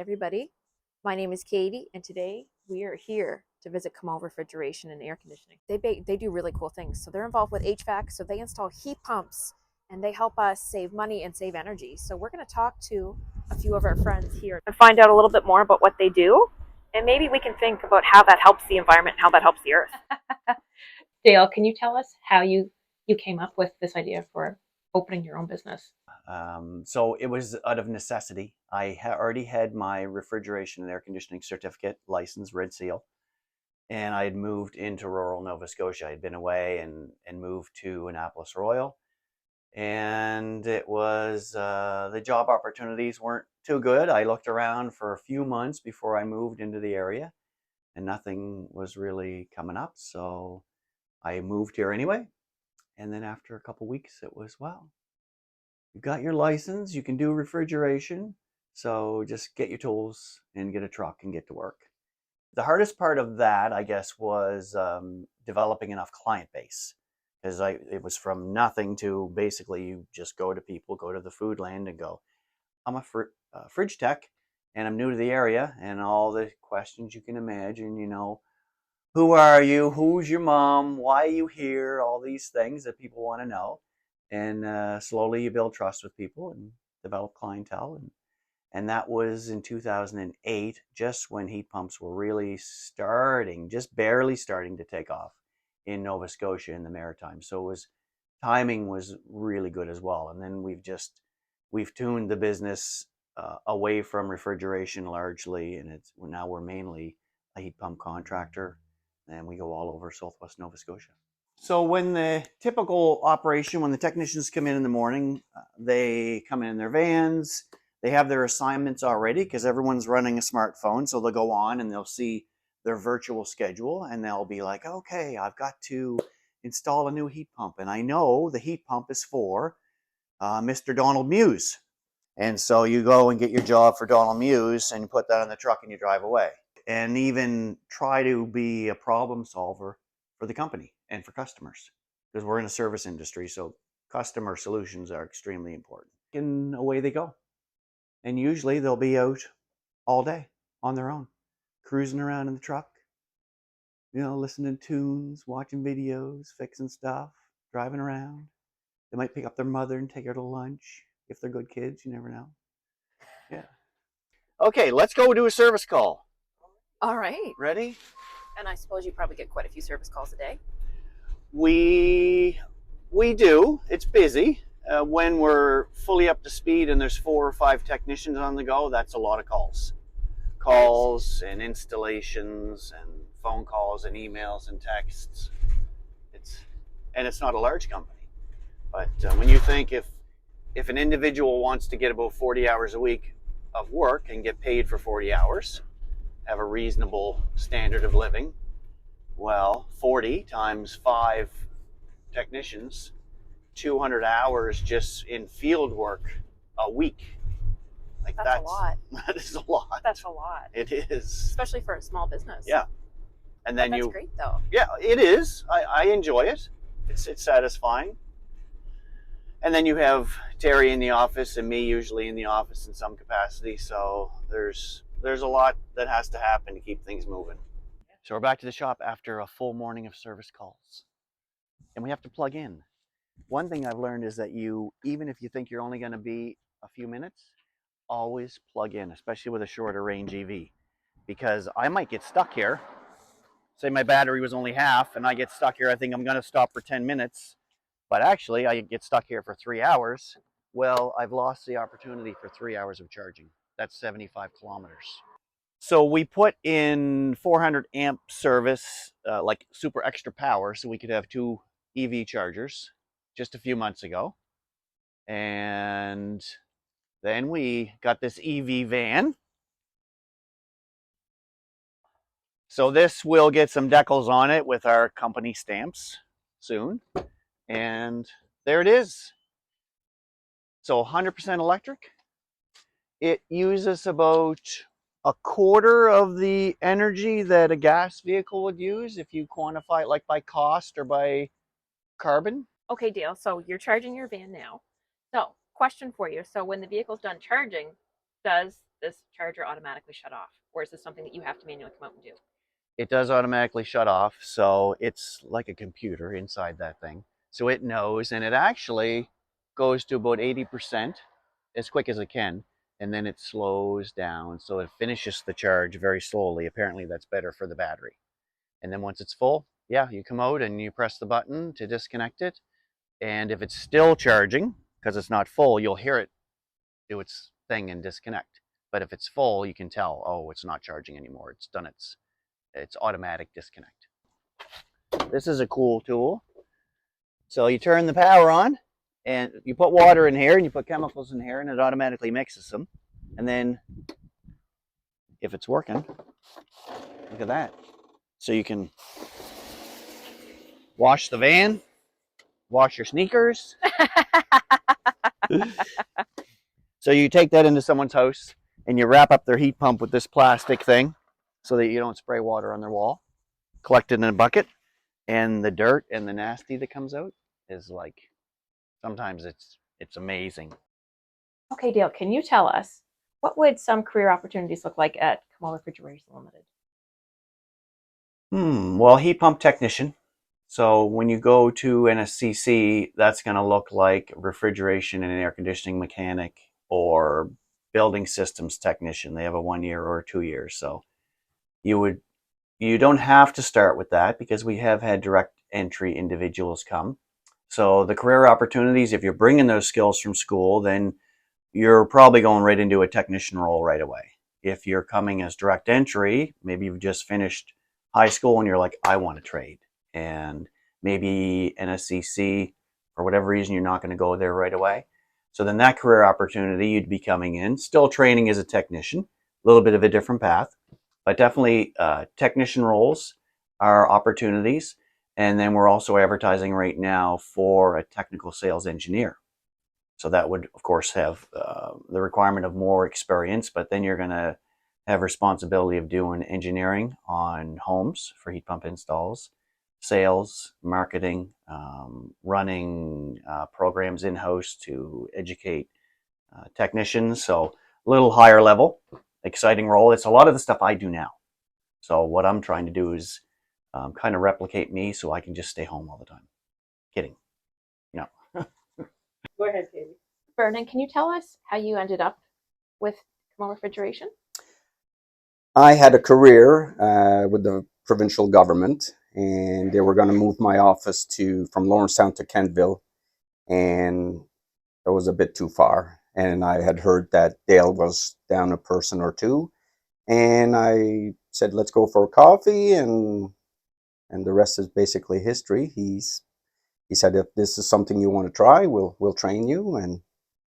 everybody. My name is Katie, and today we are here to visit Comeau Refrigeration and Air Conditioning. They do really cool things. So they're involved with HVAC, so they install heat pumps, and they help us save money and save energy. So we're going to talk to a few of our friends here and find out a little bit more about what they do, and maybe we can think about how that helps the environment and how that helps the earth. Dale, can you tell us how you came up with this idea for opening your own business? So it was out of necessity. I already had my refrigeration and air conditioning certificate license, Red Seal, and I had moved into rural Nova Scotia. I had been away and moved to Annapolis Royal, and it was the job opportunities weren't too good. I looked around for a few months before I moved into the area, and nothing was really coming up. So I moved here anyway, and then after a couple weeks, it was, well, you got your license, you can do refrigeration, so just get your tools and get a truck and get to work. The hardest part of that, I guess, was developing enough client base, because it was from nothing to basically you just go to people, go to the food land and go, I'm a fridge tech and I'm new to the area, and all the questions you can imagine, who are you, who's your mom, why are you here, all these things that people want to know. And slowly you build trust with people and develop clientele. And that was in 2008, just when heat pumps were really starting, just barely starting to take off in Nova Scotia in the Maritimes. So timing was really good as well. And then we've tuned the business away from refrigeration largely, and now we're mainly a heat pump contractor, and we go all over Southwest Nova Scotia. So when the typical operation, when the technicians come in the morning, they come in their vans, they have their assignments already because everyone's running a smartphone. So they'll go on and they'll see their virtual schedule and they'll be like, okay, I've got to install a new heat pump. And I know the heat pump is for Mr. Donald Muse. And so you go and get your job for Donald Muse and you put that on the truck and you drive away. And even try to be a problem solver for the company and for customers, because we're in a service industry, so customer solutions are extremely important. And away they go. And usually they'll be out all day on their own, cruising around in the truck, listening to tunes, watching videos, fixing stuff, driving around. They might pick up their mother and take her to lunch. If they're good kids, you never know. Yeah. Okay, let's go do a service call. All right. Ready? And I suppose you probably get quite a few service calls a day. We do. It's busy. When we're fully up to speed and there's 4 or 5 technicians on the go, that's a lot of calls. Calls and installations and phone calls and emails and texts. It's not a large company. But when you think if an individual wants to get about 40 hours a week of work and get paid for 40 hours, have a reasonable standard of living, well, 40 times 5 technicians, 200 hours just in field work a week. That's a lot. That is a lot. That's a lot. It is. Especially for a small business. Yeah. And then that's great though. Yeah, it is. I enjoy it. It's satisfying. And then you have Terry in the office and me usually in the office in some capacity. So there's a lot that has to happen to keep things moving. So we're back to the shop after a full morning of service calls. And we have to plug in. One thing I've learned is that even if you think you're only going to be a few minutes, always plug in, especially with a shorter range EV. Because I might get stuck here. Say my battery was only half and I get stuck here. I think I'm going to stop for 10 minutes. But actually, I get stuck here for 3 hours. Well, I've lost the opportunity for 3 hours of charging. That's 75 kilometers. So we put in 400 amp service, like super extra power, so we could have 2 EV chargers just a few months ago. And then we got this EV van. So this will get some decals on it with our company stamps soon. And there it is. So 100% electric. It uses about a quarter of the energy that a gas vehicle would use if you quantify it like by cost or by carbon. Okay, Dale, so you're charging your van now. So, question for you. So when the vehicle's done charging, does this charger automatically shut off? Or is this something that you have to manually come out and do? It does automatically shut off, so it's like a computer inside that thing. So it knows, and it actually goes to about 80% as quick as it can, and then it slows down, so it finishes the charge very slowly. Apparently that's better for the battery. And then once it's full, yeah, you come out and you press the button to disconnect it, and if it's still charging, because it's not full, you'll hear it do its thing and disconnect. But if it's full, you can tell, oh, it's not charging anymore. It's done its automatic disconnect. This is a cool tool. So you turn the power on and you put water in here and you put chemicals in here and it automatically mixes them. And then if it's working, look at that. So you can wash the van, wash your sneakers. So you take that into someone's house and you wrap up their heat pump with this plastic thing so that you don't spray water on their wall. Collect it in a bucket, and the dirt and the nasty that comes out is like, sometimes it's amazing. Okay, Dale, can you tell us what would some career opportunities look like at Comeau Refrigeration Limited? Well, heat pump technician. So when you go to NSCC, that's going to look like refrigeration and air conditioning mechanic or building systems technician. They have a 1 year or 2 years. So you don't have to start with that because we have had direct entry individuals come. So the career opportunities, if you're bringing those skills from school, then you're probably going right into a technician role right away. If you're coming as direct entry, maybe you've just finished high school and you're like, I want to trade. And maybe NSCC, for whatever reason, you're not going to go there right away. So then that career opportunity, you'd be coming in, still training as a technician, a little bit of a different path, but definitely technician roles are opportunities. And then we're also advertising right now for a technical sales engineer. So that would, of course, have the requirement of more experience, but then you're going to have responsibility of doing engineering on homes for heat pump installs, sales, marketing, running programs in-house to educate technicians. So a little higher level, exciting role. It's a lot of the stuff I do now. So what I'm trying to do is kind of replicate me so I can just stay home all the time. Kidding. No. Go ahead, Katie. Vernon, can you tell us how you ended up with Comeau Refrigeration? I had a career with the provincial government, and they were going to move my office from Lawrencetown to Kentville, and it was a bit too far. And I had heard that Dale was down a person or two, and I said, "Let's go for a coffee," and the rest is basically history. He said, "If this is something you want to try, we'll train you," and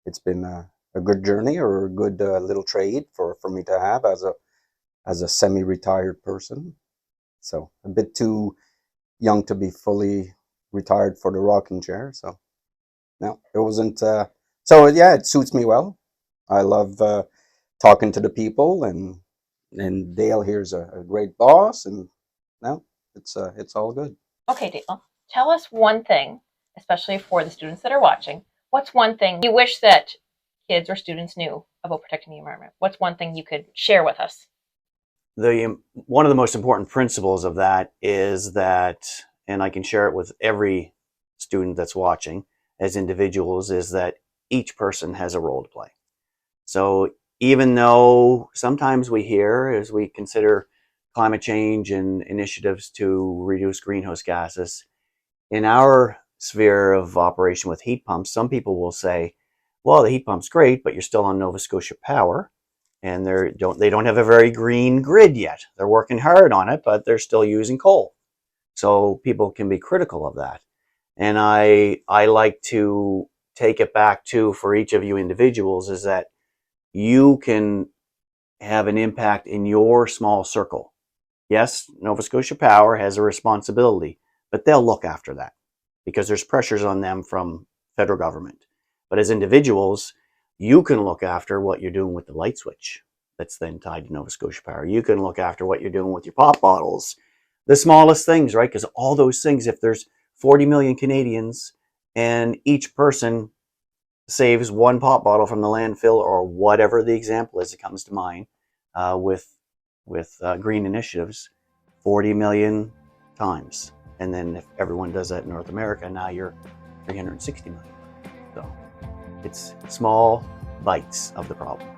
it's been a good journey, or a good little trade for me to have as a semi-retired person. So a bit too young to be fully retired for the rocking chair. So no, it wasn't. So yeah, it suits me well. I love talking to the people, and Dale here's a great boss, and no, it's all good. Okay, Dale, tell us one thing, especially for the students that are watching. What's one thing you wish that kids or students knew about protecting the environment? What's one thing you could share with us? One of the most important principles of that is that, and I can share it with every student that's watching as individuals, is that each person has a role to play. So even though sometimes we hear, as we consider climate change and initiatives to reduce greenhouse gases, in our sphere of operation with heat pumps, some people will say, well, the heat pump's great, but you're still on Nova Scotia Power, and they don't have a very green grid yet. They're working hard on it, but they're still using coal. So people can be critical of that. And I like to take it back to, for each of you individuals, is that you can have an impact in your small circle. Yes, Nova Scotia Power has a responsibility, but they'll look after that because there's pressures on them from federal government. But as individuals, you can look after what you're doing with the light switch that's then tied to Nova Scotia Power. You can look after what you're doing with your pop bottles, the smallest things, right? Because all those things, if there's 40 million Canadians and each person saves one pop bottle from the landfill, or whatever the example is that comes to mind, with green initiatives, 40 million times. And then if everyone does that in North America, now you're 360 million. So it's small bites of the problem.